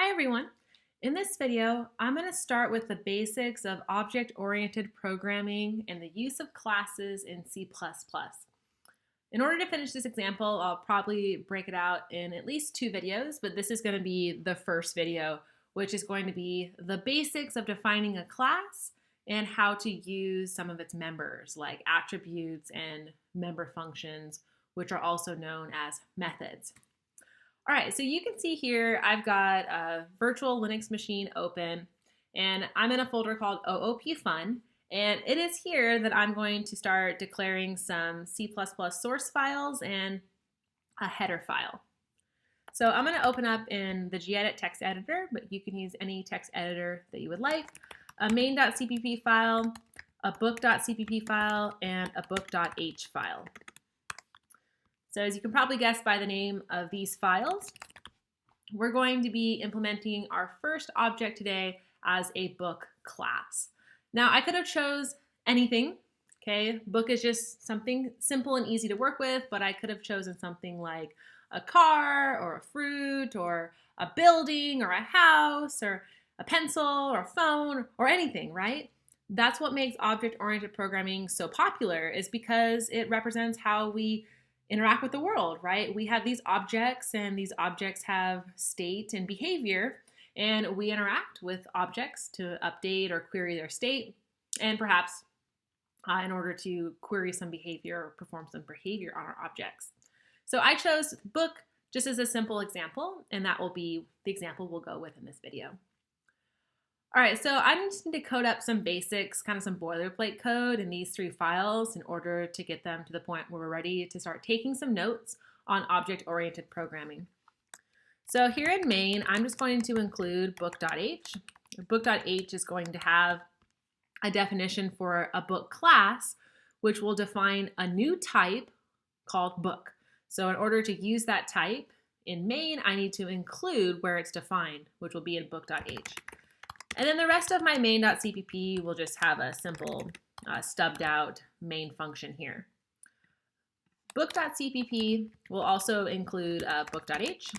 Hi everyone. In this video, I'm going to start with the basics of object-oriented programming and the use of classes in C++. In order to finish this example, I'll probably break it out in at least 2 videos, but this is going to be the first video, which is going to be the basics of defining a class and how to use some of its members, like attributes and member functions, which are also known as methods. All right, so you can see here I've got a virtual Linux machine open, and I'm in a folder called OOP Fun, and it is here that I'm going to start declaring some C++ source files and a header file. So I'm going to open up in the gedit text editor, but you can use any text editor that you would like, a main.cpp file, a book.cpp file, and a book.h file. So as you can probably guess by the name of these files, we're going to be implementing our first object today as a book class. Now I could have chose anything, okay? Book is just something simple and easy to work with, but I could have chosen something like a car or a fruit or a building or a house or a pencil or a phone or anything, right? That's what makes object-oriented programming so popular, is because it represents how we interact with the world, right? We have these objects, and these objects have state and behavior, and we interact with objects to update or query their state, and perhaps in order to query some behavior or perform some behavior on our objects. So I chose book just as a simple example, and that will be the example we'll go with in this video. All right, so I'm just going to code up some basics, kind of some boilerplate code in these 3 files in order to get them to the point where we're ready to start taking some notes on object-oriented programming. So here in main, I'm just going to include book.h. Book.h is going to have a definition for a book class, which will define a new type called book. So in order to use that type in main, I need to include where it's defined, which will be in book.h. And then the rest of my main.cpp will just have a simple stubbed out main function here. Book.cpp will also include book.h.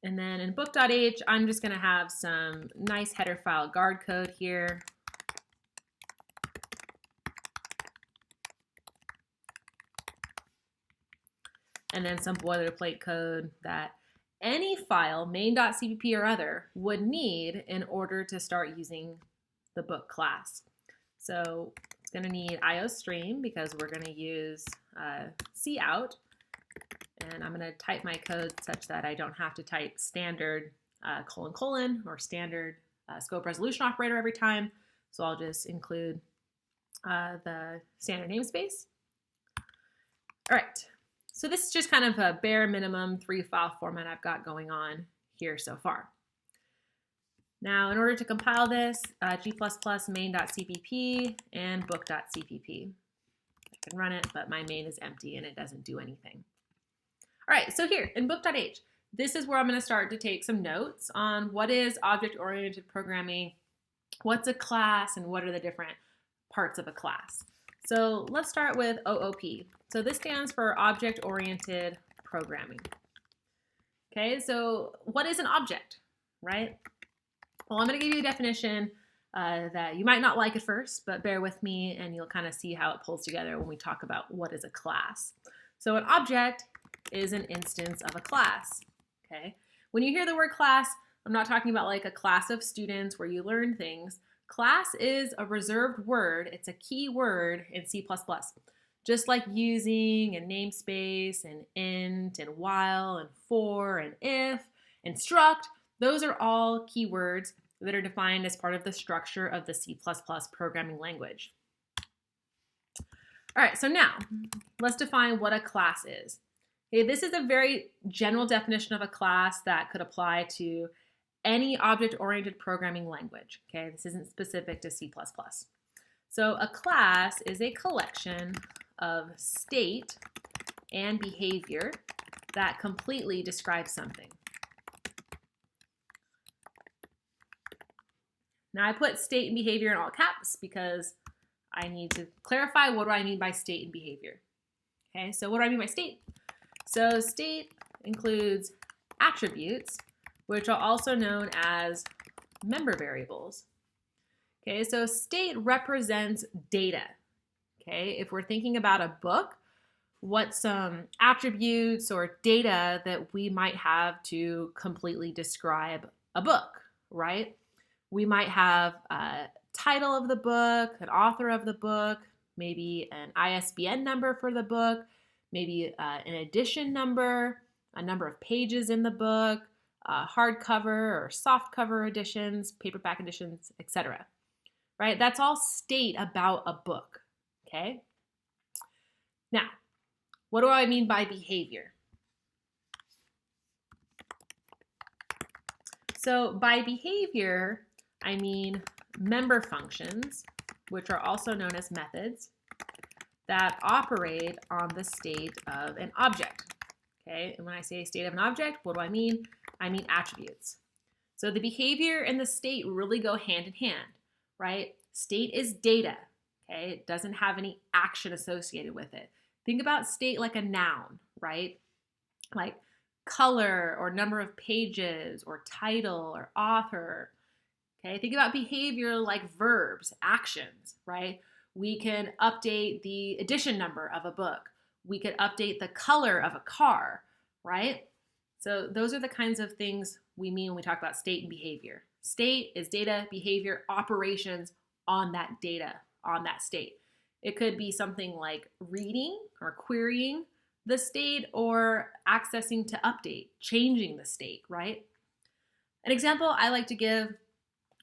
And then in book.h, I'm just going to have some nice header file guard code here. And then some boilerplate code that any file, main.cpp or other, would need in order to start using the book class. So it's going to need iostream because we're going to use cout, and I'm going to type my code such that I don't have to type standard : or standard scope resolution operator every time. So I'll just include the standard namespace. All right. So this is just kind of a bare minimum 3 file format I've got going on here so far. Now, in order to compile this, g++ main.cpp and book.cpp. I can run it, but my main is empty and it doesn't do anything. All right, so here in book.h, this is where I'm going to start to take some notes on what is object-oriented programming, what's a class, and what are the different parts of a class. So let's start with OOP. So this stands for object-oriented programming. Okay, so what is an object, right? Well, I'm going to give you a definition that you might not like at first, but bear with me and you'll kind of see how it pulls together when we talk about what is a class. So an object is an instance of a class, okay? When you hear the word class, I'm not talking about like a class of students where you learn things. Class is a reserved word. It's a key word in C++. Just like using and namespace and int and while and for and if and struct, those are all keywords that are defined as part of the structure of the C++ programming language. All right, so now let's define what a class is. Okay, this is a very general definition of a class that could apply to any object-oriented programming language. Okay, this isn't specific to C++. So a class is a collection of state and behavior that completely describes something. Now I put state and behavior in all caps because I need to clarify what do I mean by state and behavior. Okay, so what do I mean by state? So state includes attributes, which are also known as member variables. Okay, so state represents data. Okay, if we're thinking about a book, what some attributes or data that we might have to completely describe a book, right? We might have a title of the book, an author of the book, maybe an ISBN number for the book, maybe an edition number, a number of pages in the book, hardcover or softcover editions, paperback editions, etc. Right? That's all state about a book. Okay? Now, what do I mean by behavior? So by behavior, I mean member functions, which are also known as methods, that operate on the state of an object. Okay, and when I say state of an object, what do I mean? I mean attributes. So the behavior and the state really go hand in hand, right? State is data, okay? It doesn't have any action associated with it. Think about state like a noun, right? Like color or number of pages or title or author. Okay, think about behavior like verbs, actions, right? We can update the edition number of a book. We could update the color of a car, right? So those are the kinds of things we mean when we talk about state and behavior. State is data, behavior, operations on that data, on that state. It could be something like reading or querying the state or accessing to update, changing the state, right? An example I like to give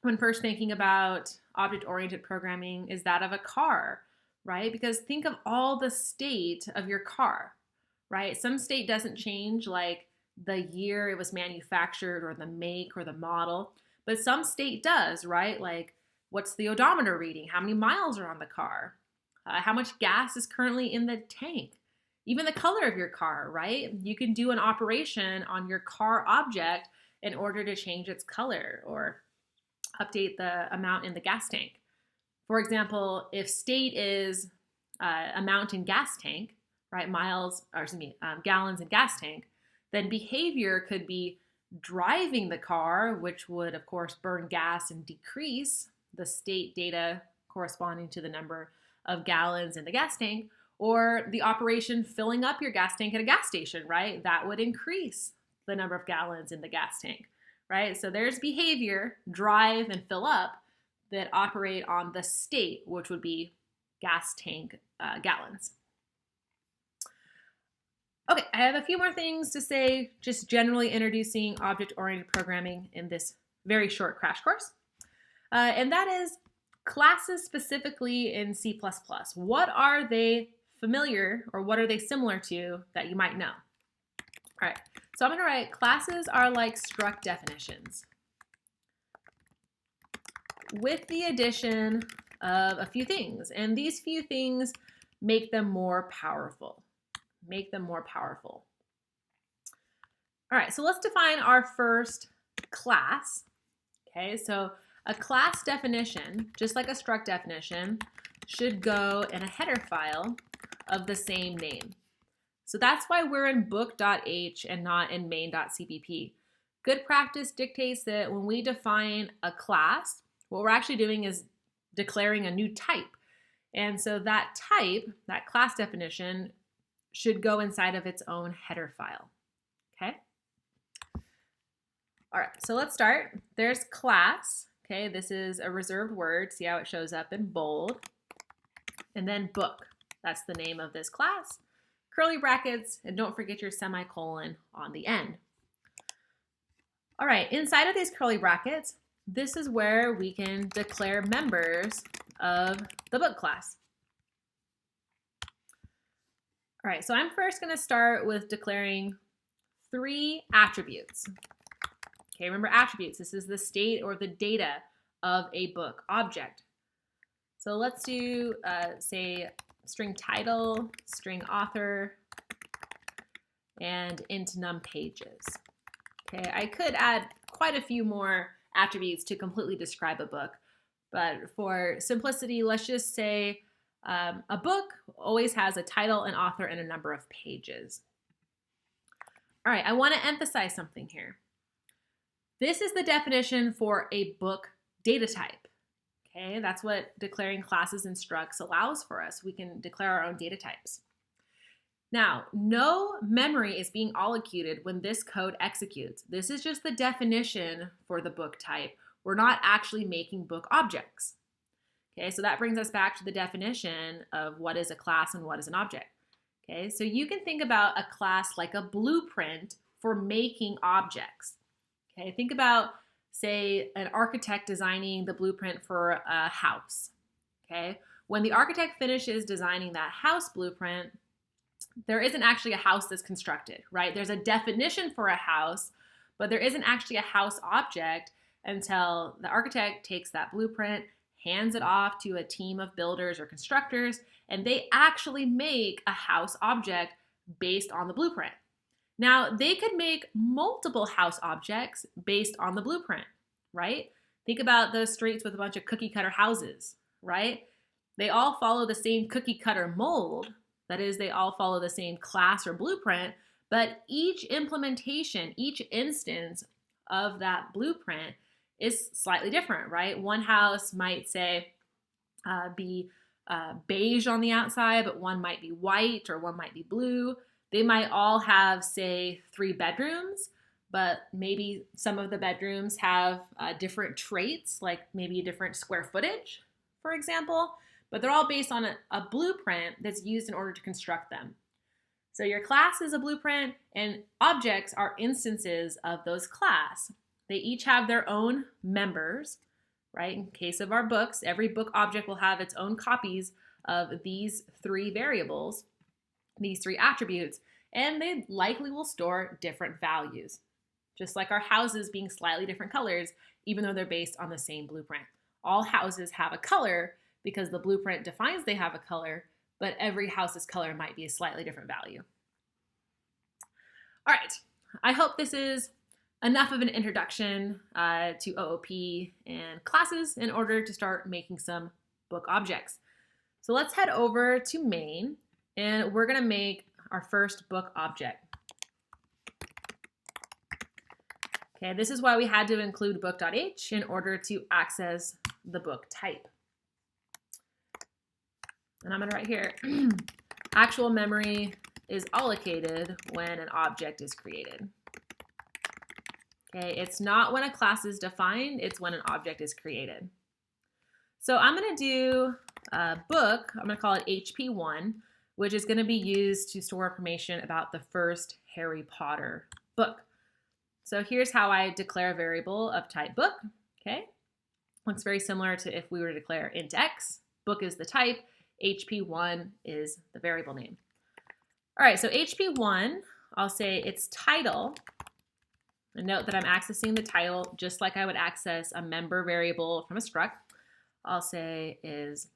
when first thinking about object-oriented programming is that of a car, right? Because think of all the state of your car, right? Some state doesn't change, like the year it was manufactured or the make or the model, but some state does, right? Like what's the odometer reading? How many miles are on the car? How much gas is currently in the tank? Even the color of your car, right? You can do an operation on your car object in order to change its color or update the amount in the gas tank. For example, if state is amount in gas tank, right, gallons in gas tank, then behavior could be driving the car, which would, of course, burn gas and decrease the state data corresponding to the number of gallons in the gas tank, or the operation filling up your gas tank at a gas station, right? That would increase the number of gallons in the gas tank, right? So there's behavior, drive and fill up, that operate on the state, which would be gas tank gallons. Okay, I have a few more things to say, just generally introducing object-oriented programming in this very short crash course. And that is classes specifically in C++. What are they familiar or what are they similar to that you might know? All right, so I'm going to write classes are like struct definitions with the addition of a few things. And these few things make them more powerful. All right, so let's define our first class. Okay, so a class definition, just like a struct definition, should go in a header file of the same name. So that's why we're in book.h and not in main.cpp. Good practice dictates that when we define a class, what we're actually doing is declaring a new type. And so that type, that class definition, should go inside of its own header file. Okay? All right, so let's start. There's class. Okay, this is a reserved word. See how it shows up in bold. And then book. That's the name of this class. Curly brackets, and don't forget your semicolon on the end. All right, inside of these curly brackets, this is where we can declare members of the book class. All right, so I'm first going to start with declaring 3 attributes. Okay, remember attributes. This is the state or the data of a book object. So let's do, say, string title, string author, and int num pages. Okay, I could add quite a few more attributes to completely describe a book, but for simplicity, let's just say a book always has a title, an author, and a number of pages. All right, I want to emphasize something here. This is the definition for a book data type. Okay, that's what declaring classes and structs allows for us. We can declare our own data types. Now, no memory is being allocated when this code executes. This is just the definition for the book type. We're not actually making book objects. Okay, so that brings us back to the definition of what is a class and what is an object. Okay, so you can think about a class like a blueprint for making objects. Okay, think about, say, an architect designing the blueprint for a house. Okay, when the architect finishes designing that house blueprint, there isn't actually a house that's constructed, right? There's a definition for a house, but there isn't actually a house object until the architect takes that blueprint, hands it off to a team of builders or constructors, and they actually make a house object based on the blueprint. Now, they could make multiple house objects based on the blueprint, right? Think about those streets with a bunch of cookie cutter houses, right? They all follow the same cookie cutter mold. That is, they all follow the same class or blueprint, but each implementation, each instance of that blueprint is slightly different, right? One house might say be beige on the outside, but one might be white or one might be blue. They might all have, say, 3 bedrooms, but maybe some of the bedrooms have different traits, like maybe a different square footage, for example. But they're all based on a blueprint that's used in order to construct them. So your class is a blueprint, and objects are instances of those class. They each have their own members, right? In case of our books, every book object will have its own copies of these 3 variables, these 3 attributes, and they likely will store different values, just like our houses being slightly different colors, even though they're based on the same blueprint. All houses have a color because the blueprint defines they have a color, but every house's color might be a slightly different value. All right, I hope this is enough of an introduction to OOP and classes in order to start making some book objects. So let's head over to main, and we're gonna make our first book object. Okay, this is why we had to include book.h in order to access the book type. And I'm going to write here, actual memory is allocated when an object is created. Okay, it's not when a class is defined, it's when an object is created. So I'm going to do a book, I'm going to call it HP1, which is going to be used to store information about the first Harry Potter book. So here's how I declare a variable of type book. Okay, looks very similar to if we were to declare int x. Book is the type, HP1 is the variable name. All right, so HP1, I'll say its title. And note that I'm accessing the title just like I would access a member variable from a struct. I'll say is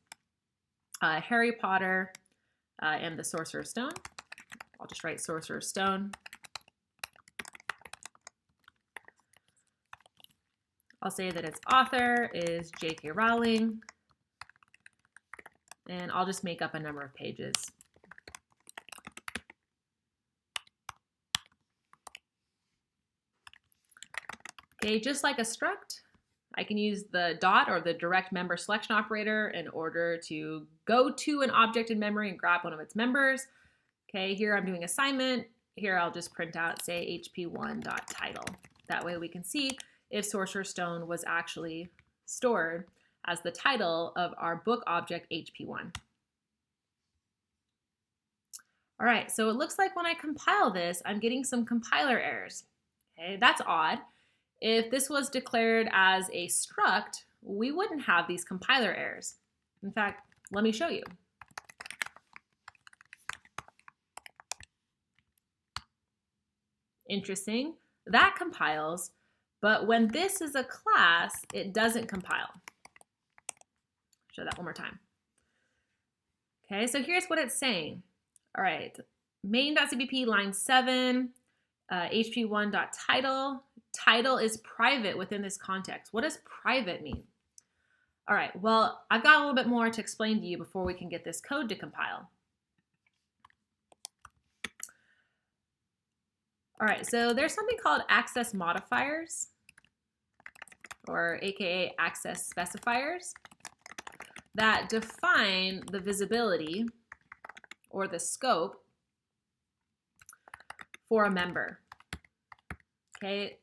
Harry Potter and the Sorcerer's Stone. I'll just write Sorcerer's Stone. I'll say that its author is J.K. Rowling. And I'll just make up a number of pages. Okay, just like a struct, I can use the dot or the direct member selection operator in order to go to an object in memory and grab one of its members. Okay, here I'm doing assignment. Here I'll just print out, say, hp1.title. That way we can see if Sorcerer's Stone was actually stored as the title of our book object HP1. All right, so it looks like when I compile this, I'm getting some compiler errors. Okay, that's odd. If this was declared as a struct, we wouldn't have these compiler errors. In fact, let me show you. Interesting, that compiles, but when this is a class, it doesn't compile. Show that one more time. Okay, so here's what it's saying. All right, main.cpp line 7, hp1.title. Title is private within this context. What does private mean? All right, well, I've got a little bit more to explain to you before we can get this code to compile. All right, so there's something called access modifiers, or AKA access specifiers, that define the visibility or the scope for a member. Okay,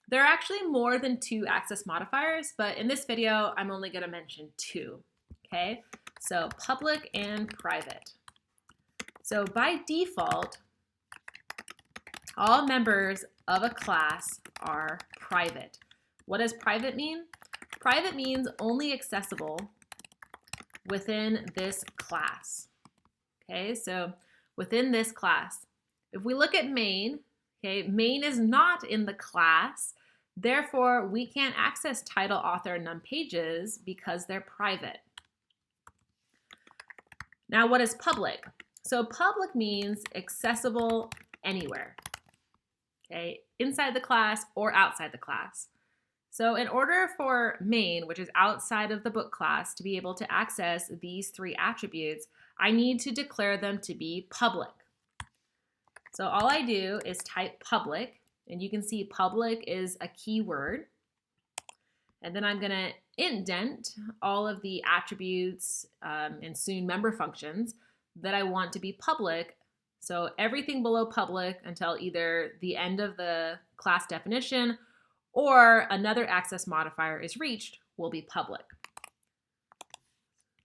there are actually more than 2 access modifiers, but in this video, I'm only going to mention 2. Okay, so public and private. So by default, all members of a class are private. What does private mean? Private means only accessible within this class. Okay, so within this class. If we look at main, okay, main is not in the class. Therefore, we can't access title, author, and num pages because they're private. Now, what is public? So public means accessible anywhere. Okay, inside the class or outside the class. So in order for main, which is outside of the book class, to be able to access these 3 attributes, I need to declare them to be public. So all I do is type public, and you can see public is a keyword. And then I'm going to indent all of the attributes and soon member functions that I want to be public. So everything below public until either the end of the class definition or another access modifier is reached will be public.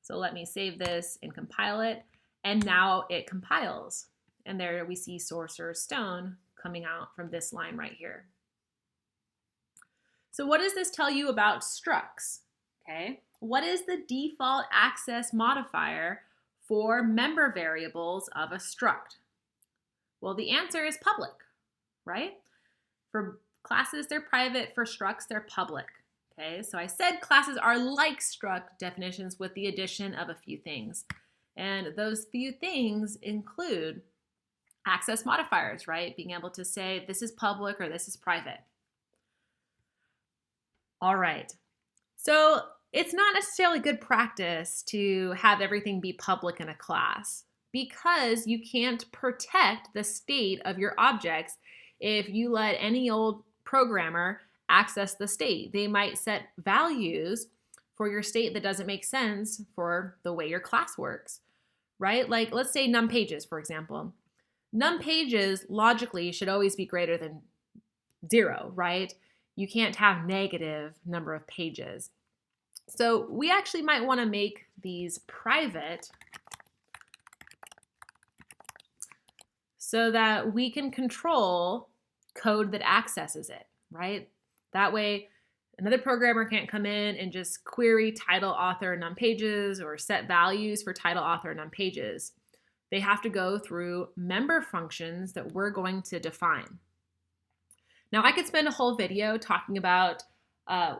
So let me save this and compile it. And now it compiles. And there we see Sorcerer's Stone coming out from this line right here. So what does this tell you about structs? Okay, what is the default access modifier for member variables of a struct? Well, the answer is public, right? For classes, they're private. For structs, they're public. Okay, so I said classes are like struct definitions with the addition of a few things. And those few things include access modifiers, right? Being able to say this is public or this is private. All right, so it's not necessarily good practice to have everything be public in a class because you can't protect the state of your objects if you let any old programmer access the state. They might set values for your state that doesn't make sense for the way your class works, right? Like let's say num pages, for example. Num pages logically should always be greater than 0, right? You can't have negative number of pages. So we actually might want to make these private so that we can control code that accesses it, right? That way another programmer can't come in and just query title, author, num pages or set values for title, author, num pages. They have to go through member functions that we're going to define. Now, I could spend a whole video talking about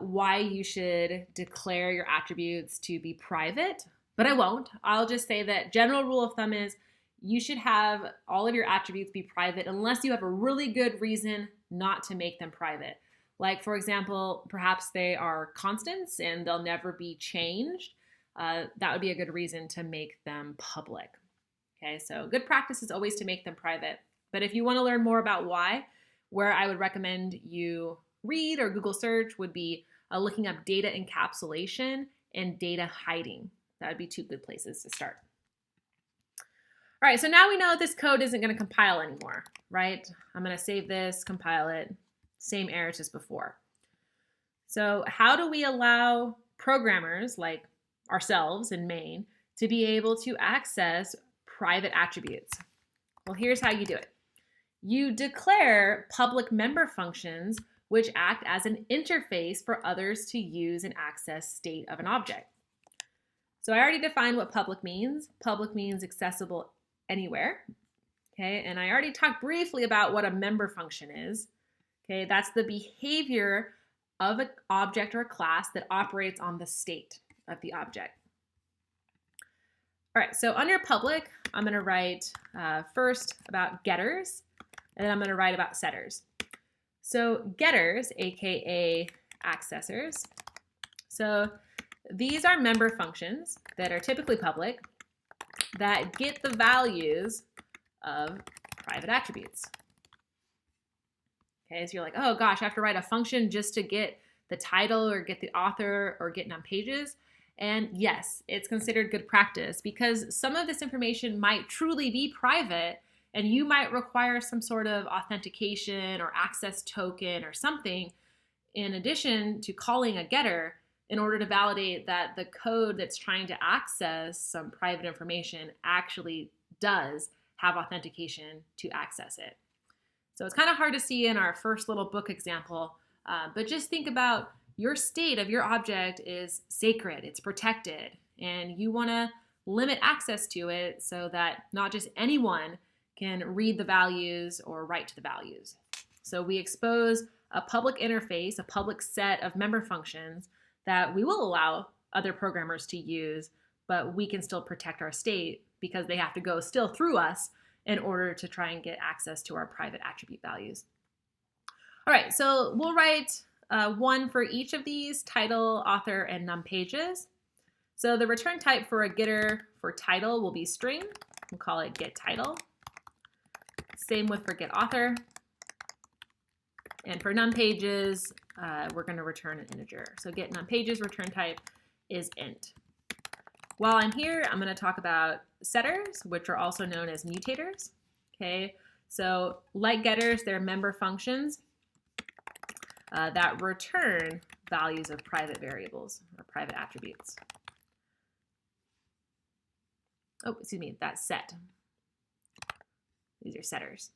why you should declare your attributes to be private, but I won't. I'll just say that general rule of thumb is you should have all of your attributes be private unless you have a really good reason not to make them private. Like, for example, perhaps they are constants and they'll never be changed. That would be a good reason to make them public. Okay, so good practice is always to make them private. But if you want to learn more about why, where I would recommend you read or Google search would be looking up data encapsulation and data hiding. That would be 2 good places to start. All right, so now we know this code isn't going to compile anymore, right? I'm going to save this, compile it, same errors as before. So how do we allow programmers like ourselves in main to be able to access private attributes? Well, here's how you do it. You declare public member functions which act as an interface for others to use and access state of an object. So I already defined what public means. Public means accessible anywhere. Okay, and I already talked briefly about what a member function is. Okay, that's the behavior of an object or a class that operates on the state of the object. All right, so under public, I'm going to write first about getters, and then I'm going to write about setters. So getters, aka accessors. So these are member functions that are typically public that get the values of private attributes. Okay, so you're like, oh gosh, I have to write a function just to get the title or get the author or get num pages. And yes, it's considered good practice because some of this information might truly be private and you might require some sort of authentication or access token or something in addition to calling a getter in order to validate that the code that's trying to access some private information actually does have authentication to access it. So it's kind of hard to see in our first little book example, but just think about your state of your object is sacred, it's protected, and you want to limit access to it so that not just anyone can read the values or write to the values. So we expose a public interface, a public set of member functions that we will allow other programmers to use, but we can still protect our state because they have to go still through us in order to try and get access to our private attribute values. All right, so we'll write one for each of these, title, author, and num pages. So the return type for a getter for title will be string. We'll call it get title. Same with for get author. And for num pages, we're going to return an integer. So get num pages return type is int. While I'm here, I'm going to talk about setters, which are also known as mutators. Okay, so like getters, they're member functions that return values of private variables or private attributes. Oh, excuse me, that's set. These are setters.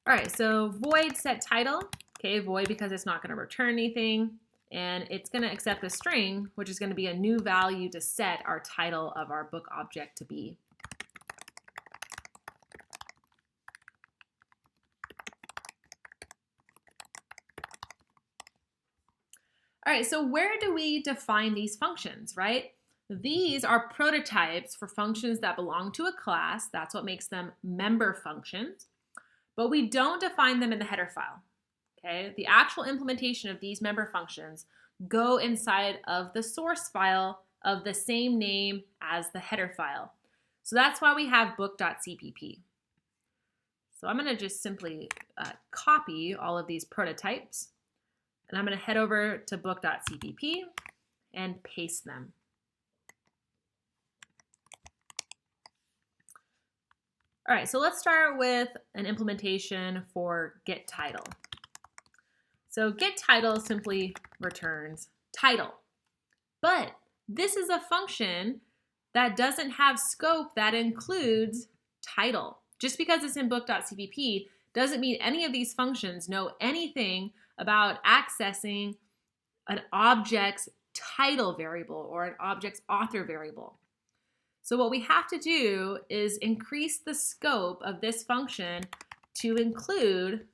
All right, so void set title. Okay, void because it's not going to return anything. And it's going to accept a string, which is going to be a new value to set our title of our book object to be. All right, so where do we define these functions, right? These are prototypes for functions that belong to a class. That's what makes them member functions. But we don't define them in the header file. Okay, the actual implementation of these member functions go inside of the source file of the same name as the header file. So that's why we have book.cpp. So I'm going to just simply copy all of these prototypes, and I'm going to head over to book.cpp and paste them. All right, so let's start with an implementation for get title. So get title simply returns title. But this is a function that doesn't have scope that includes title. Just because it's in book.cpp doesn't mean any of these functions know anything about accessing an object's title variable or an object's author variable. So what we have to do is increase the scope of this function to include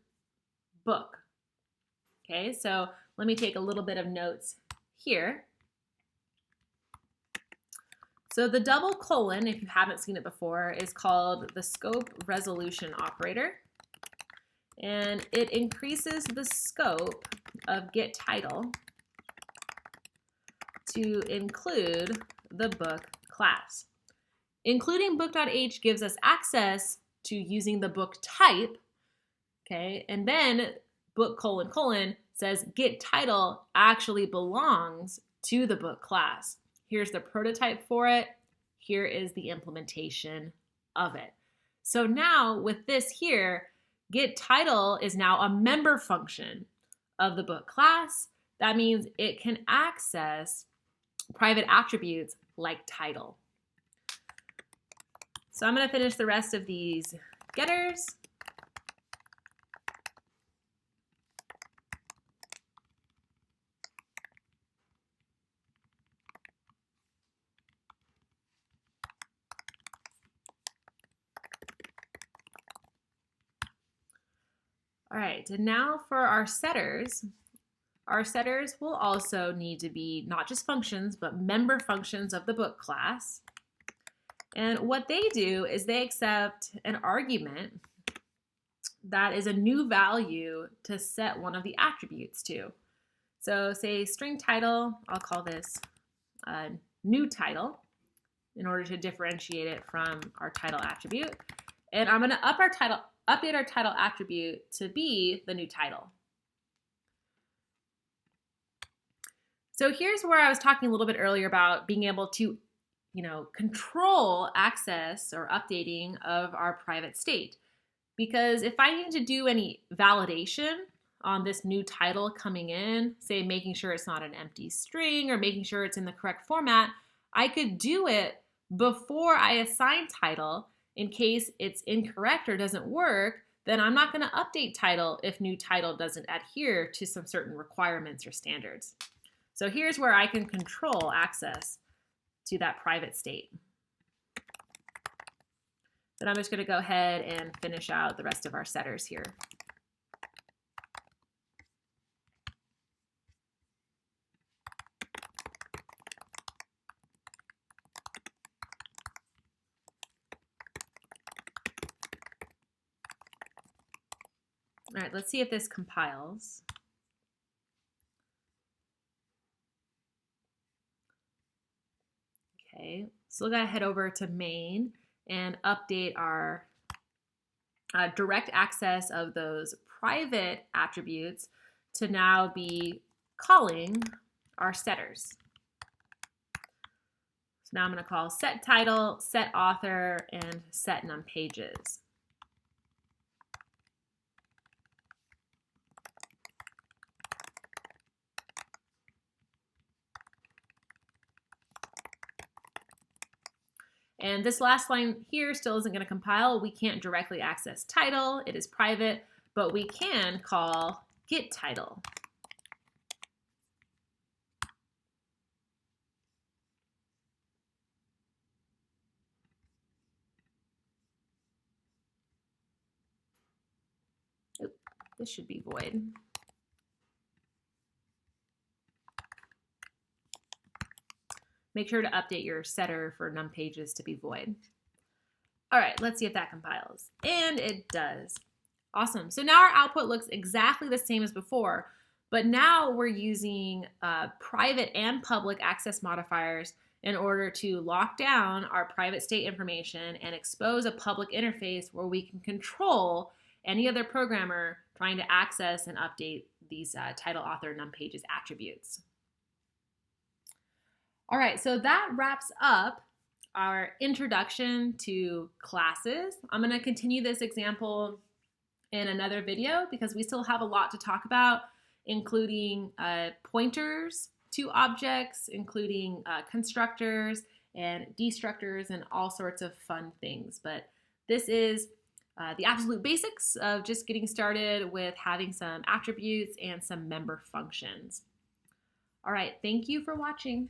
book. Okay, so let me take a little bit of notes here. So the double colon, if you haven't seen it before, is called the scope resolution operator. And it increases the scope of get title to include the book class. Including book.h gives us access to using the book type, okay, and then book : says get title actually belongs to the book class. Here's the prototype for it. Here is the implementation of it. So now with this here, get title is now a member function of the book class. That means it can access private attributes like title. So I'm going to finish the rest of these getters. All right, and now for our setters. Our setters will also need to be not just functions, but member functions of the book class. And what they do is they accept an argument that is a new value to set one of the attributes to. So say string title, I'll call this new title in order to differentiate it from our title attribute. And I'm going to up our title update our title attribute to be the new title. So here's where I was talking a little bit earlier about being able to, control access or updating of our private state. Because if I need to do any validation on this new title coming in, say making sure it's not an empty string or making sure it's in the correct format, I could do it before I assign title. In case it's incorrect or doesn't work, then I'm not going to update title if new title doesn't adhere to some certain requirements or standards. So here's where I can control access to that private state. Then I'm just going to go ahead and finish out the rest of our setters here. All right, let's see if this compiles. Okay, so we're going to head over to main and update our direct access of those private attributes to now be calling our setters. So now I'm going to call set title, set author, and set num pages. And this last line here still isn't going to compile. We can't directly access title. It is private, but we can call get title. Oop, this should be void. Make sure to update your setter for num pages to be void. All right, let's see if that compiles. And it does. Awesome. So now our output looks exactly the same as before, but now we're using private and public access modifiers in order to lock down our private state information and expose a public interface where we can control any other programmer trying to access and update these title, author, num pages attributes. All right, so that wraps up our introduction to classes. I'm going to continue this example in another video because we still have a lot to talk about, including pointers to objects, including constructors and destructors and all sorts of fun things. But this is the absolute basics of just getting started with having some attributes and some member functions. All right, thank you for watching.